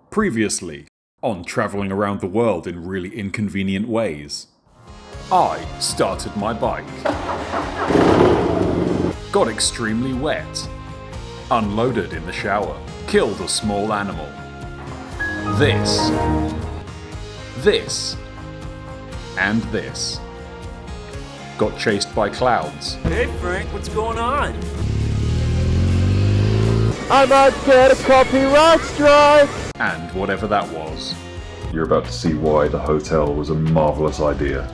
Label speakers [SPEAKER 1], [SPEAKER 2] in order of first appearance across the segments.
[SPEAKER 1] Previously, on travelling around the world in really inconvenient ways. I started my bike. Got extremely wet. Unloaded in the shower. Killed a small animal. This. And this. Got chased by clouds.
[SPEAKER 2] Hey Frank, what's going on?
[SPEAKER 3] I might get a copyright strike!
[SPEAKER 1] And whatever that was.
[SPEAKER 4] You're about to see why the hotel was a marvellous idea.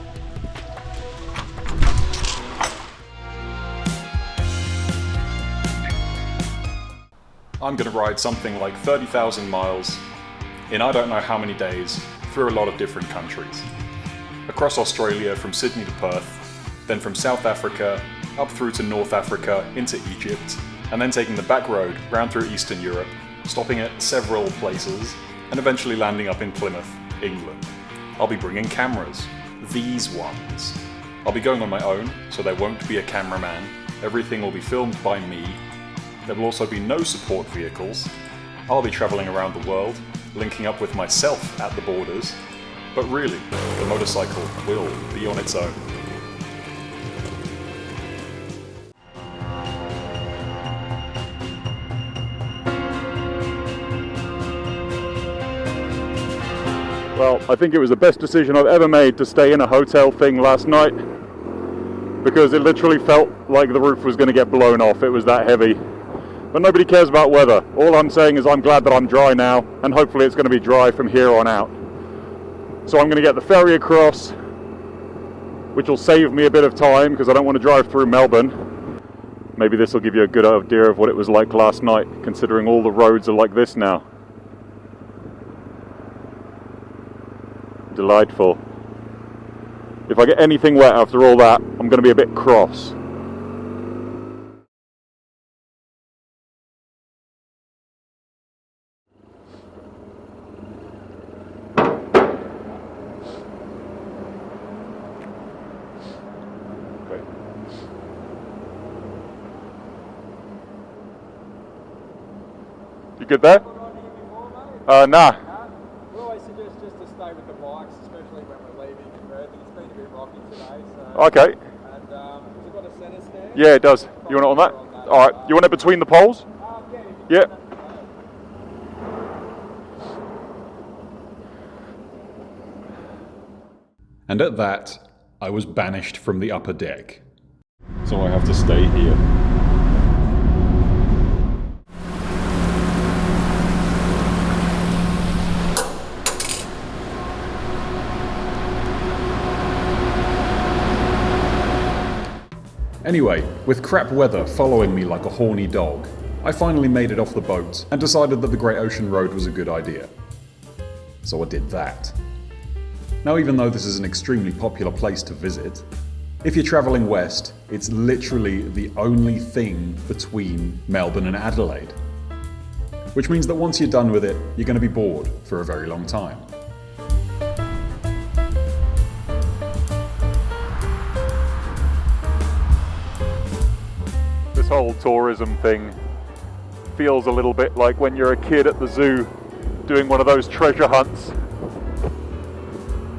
[SPEAKER 1] I'm going to ride something like 30,000 miles in I don't know how many days through a lot of different countries. Across Australia from Sydney to Perth, then from South Africa up through to North Africa into Egypt, and then taking the back road round through Eastern Europe, stopping at several places, and eventually landing up in Plymouth, England. I'll be bringing cameras. These ones. I'll be going on my own, so there won't be a cameraman. Everything will be filmed by me. There will also be no support vehicles. I'll be travelling around the world, linking up with myself at the borders. But really, the motorcycle will be on its own.
[SPEAKER 3] Well, I think it was the best decision I've ever made to stay in a hotel thing last night, because it literally felt like the roof was going to get blown off. It was that heavy. But nobody cares about weather. All I'm saying is I'm glad that I'm dry now, and hopefully it's going to be dry from here on out. So I'm going to get the ferry across, which will save me a bit of time because I don't want to drive through Melbourne. Maybe this will give you a good idea of what it was like last night, considering all the roads are like this now. Delightful. If I get anything wet after all that, I'm going to be a bit cross. Okay. You good there? Nah.
[SPEAKER 5] We always suggest just to stay with the bikes, especially when we're leaving in Perth. It's been a bit rocky today, so...
[SPEAKER 3] Okay.
[SPEAKER 5] And has it got a centre stand?
[SPEAKER 3] Yeah, it does. You want it on that? Alright. You want it between the poles?
[SPEAKER 5] Yeah.
[SPEAKER 3] Yeah.
[SPEAKER 1] And at that, I was banished from the upper deck. So I have to stay here. Anyway, with crap weather following me like a horny dog, I finally made it off the boat and decided that the Great Ocean Road was a good idea. So I did that. Now, even though this is an extremely popular place to visit, if you're travelling west, it's literally the only thing between Melbourne and Adelaide. Which means that once you're done with it, you're going to be bored for a very long time.
[SPEAKER 3] This whole tourism thing feels a little bit like when you're a kid at the zoo doing one of those treasure hunts.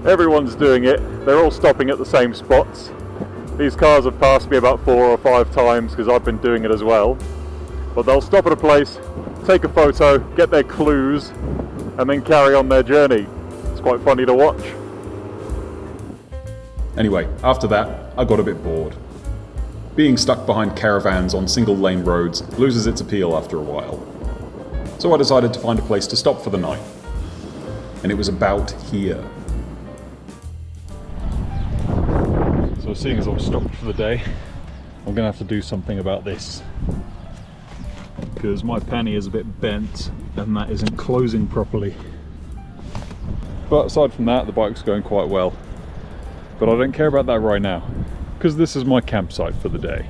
[SPEAKER 3] Everyone's doing it, they're all stopping at the same spots. These cars have passed me about 4 or 5 times because I've been doing it as well. But they'll stop at a place, take a photo, get their clues, and then carry on their journey. It's quite funny to watch.
[SPEAKER 1] Anyway, after that, I got a bit bored. Being stuck behind caravans on single-lane roads loses its appeal after a while. So I decided to find a place to stop for the night. And it was about here. So seeing as I've stopped for the day, I'm going to have to do something about this. Because my panny is a bit bent and that isn't closing properly. But aside from that, the bike's going quite well. But I don't care about that right now, because this is my campsite for the day.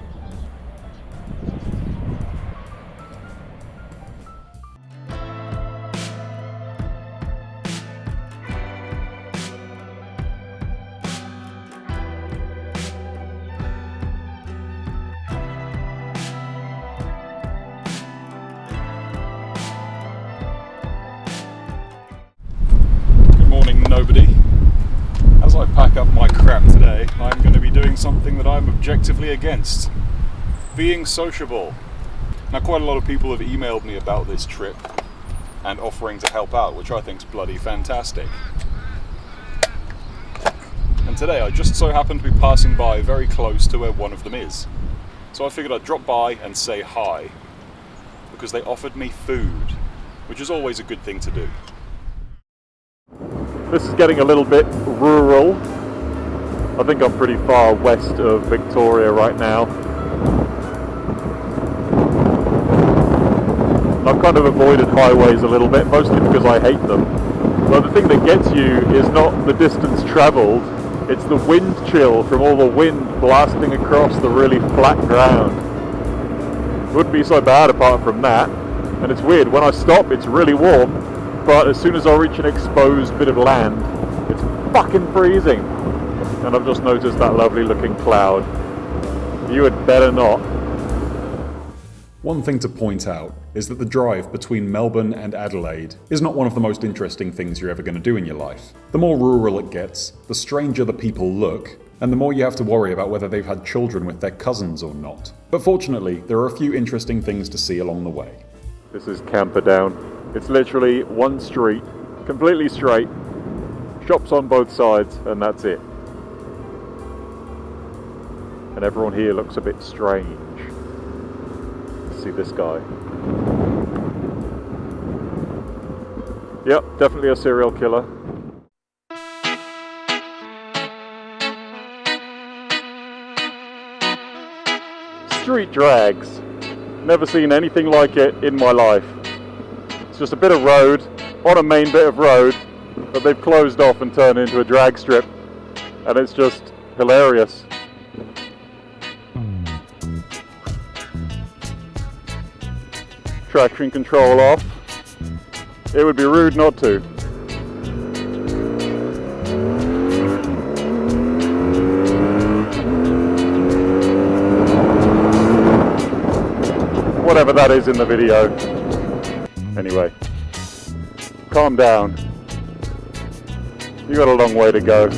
[SPEAKER 1] nobody. As I pack up my crap today, I'm going to be doing something that I'm objectively against. Being sociable. Now, quite a lot of people have emailed me about this trip and offering to help out, which I think is bloody fantastic. And today I just so happened to be passing by very close to where one of them is. So I figured I'd drop by and say hi, because they offered me food, which is always a good thing to do.
[SPEAKER 3] This is getting a little bit rural. I think I'm pretty far west of Victoria right now. I've kind of avoided highways a little bit, mostly because I hate them. But the thing that gets you is not the distance travelled, it's the wind chill from all the wind blasting across the really flat ground. It wouldn't be so bad apart from that. And it's weird, when I stop it's really warm, but as soon as I reach an exposed bit of land, it's fucking freezing. And I've just noticed that lovely looking cloud. You had better not.
[SPEAKER 1] One thing to point out is that the drive between Melbourne and Adelaide is not one of the most interesting things you're ever going to do in your life. The more rural it gets, the stranger the people look, and the more you have to worry about whether they've had children with their cousins or not. But fortunately, there are a few interesting things to see along the way.
[SPEAKER 3] This is Camperdown. It's literally one street, completely straight, shops on both sides, and that's it. And everyone here looks a bit strange. See this guy. Yep, definitely a serial killer. Street drags. Never seen anything like it in my life. It's just a bit of road, on a main bit of road, that they've closed off and turned into a drag strip. And it's just hilarious. Traction control off. It would be rude not to. Whatever that is in the video. Anyway, calm down. You got a long way to go.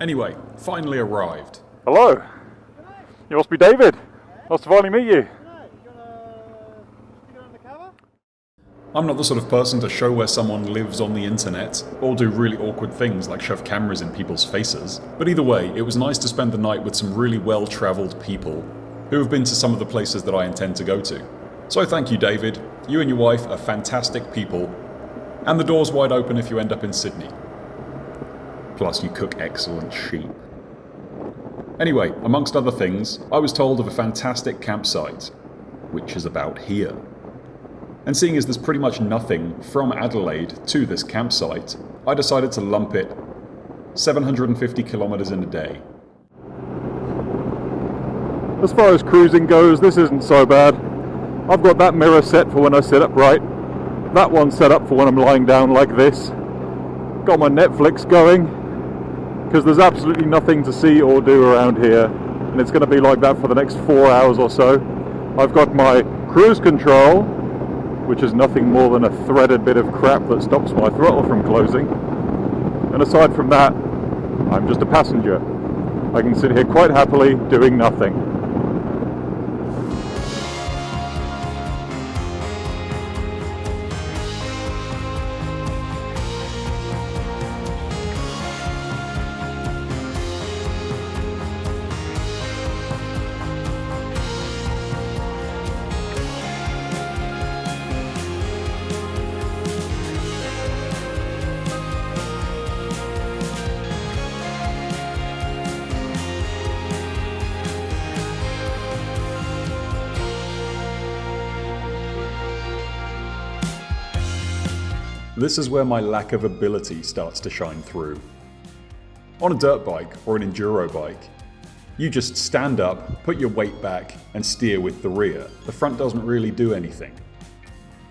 [SPEAKER 1] Anyway, finally arrived.
[SPEAKER 3] Hello. You must be David. Nice to finally meet you.
[SPEAKER 1] I'm not the sort of person to show where someone lives on the internet, or do really awkward things like shove cameras in people's faces. But either way, it was nice to spend the night with some really well-travelled people who have been to some of the places that I intend to go to. So thank you, David. You and your wife are fantastic people, and the door's wide open if you end up in Sydney. Plus, you cook excellent sheep. Anyway, amongst other things, I was told of a fantastic campsite, which is about here. And seeing as there's pretty much nothing from Adelaide to this campsite, I decided to lump it 750 kilometers in a day.
[SPEAKER 3] As far as cruising goes, this isn't so bad. I've got that mirror set for when I sit upright. That one set up for when I'm lying down like this. Got my Netflix going, because there's absolutely nothing to see or do around here, and it's going to be like that for the next 4 hours or so. I've got my cruise control, which is nothing more than a threaded bit of crap that stops my throttle from closing. And aside from that, I'm just a passenger. I can sit here quite happily doing nothing.
[SPEAKER 1] This is where my lack of ability starts to shine through. On a dirt bike or an enduro bike, you just stand up, put your weight back, and steer with the rear. The front doesn't really do anything.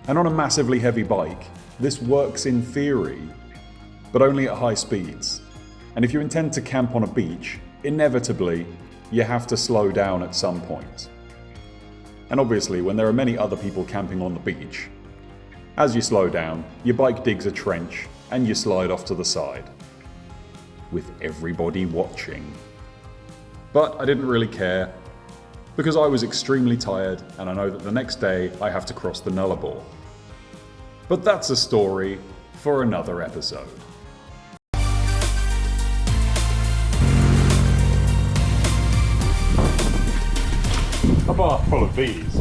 [SPEAKER 1] And on a massively heavy bike, this works in theory, but only at high speeds. And if you intend to camp on a beach, inevitably, you have to slow down at some point. And obviously, when there are many other people camping on the beach, as you slow down, your bike digs a trench and you slide off to the side, with everybody watching. But I didn't really care, because I was extremely tired and I know that the next day I have to cross the Nullarbor. But that's a story for another episode. A bath full of bees.